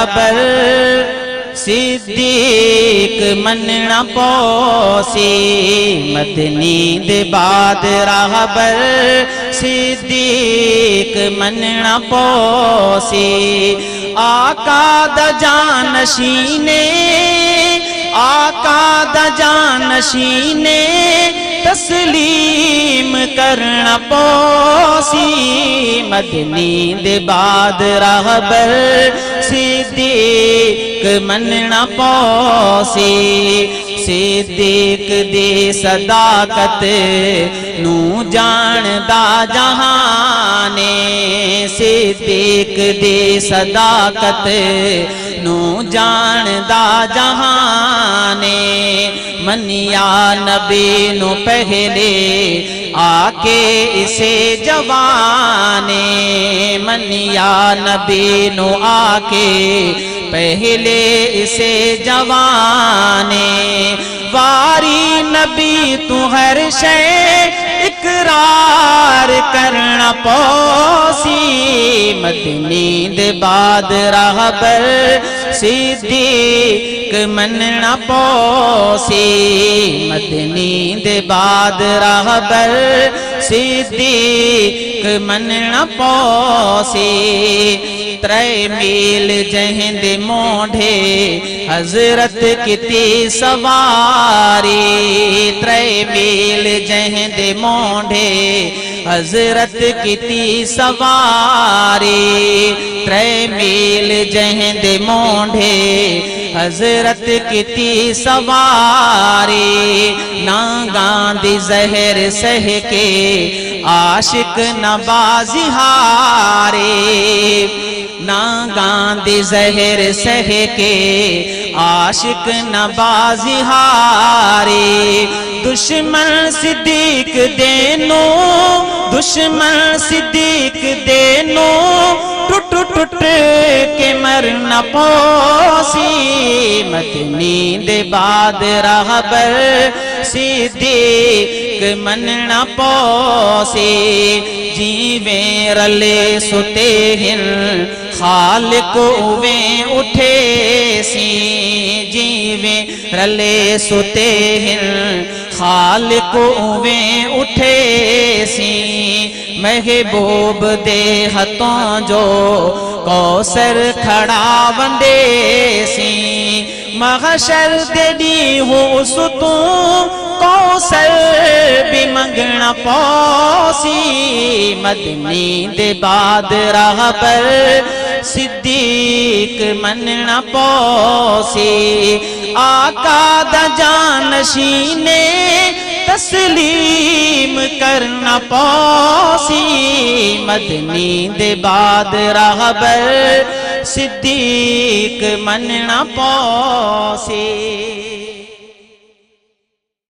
रहबर सिद्दीक मनना पौसी मदनी दे बाद रहबर सिद्दीक मनना पौसी आका दा जानशीने आका दा जानशीने तस्लीम करना पौसी मदनी दे बाद रहबर सिद्दीक मनना पौसी सिद्दीक दे सदाकत नू जानदा जहाने सिद्दीक दे सदाकत नू जानदा जहाने मनिया नबी नू पहले आके इसे जवाने मनिया नबी नू आके पहले इसे जवाने वारी नबी तू हर शे इकरार करना पौसी मदनी दे बाद रहबर सिद्दीक मनना पौसी मदनी दे बाद रहबर सिद्दीक मनना पौसी त्रै मील जहिंद मोढ़े हजरत किती सवारी त्रै मील जहिंद मोढ़े हजरत किती सवारी त्रै मील जहिंद मोढ़े हजरत किती सवारी ना गांधी जहर सह के आशिक नबाजी हारे ना गांधी जहर सह के आशिक नबाजी हारे दुश्मन सिद्दीक देनो दुश्मन सिद्दीक देनो टुट टुट के मरना पौसी मदनी दे बाद रहबर सिद्दीक मनना पौसी जीवे रले सुते हिन खालिक उवे उठे सी जीवे रले सुते हिन खालिक उवे उठे सी महबूब दे हथों जो कौसर खड़ा वंडे सी महशर दे दी हो सुतू कौसर भी मंगना पौसी मदनी दे बाद रहबर सिद्दीक मनना पौसी आका दा जानशीने तस्लीम करना पौसी मदनी दे बाद रहबर सिद्दीक मनना पौसी।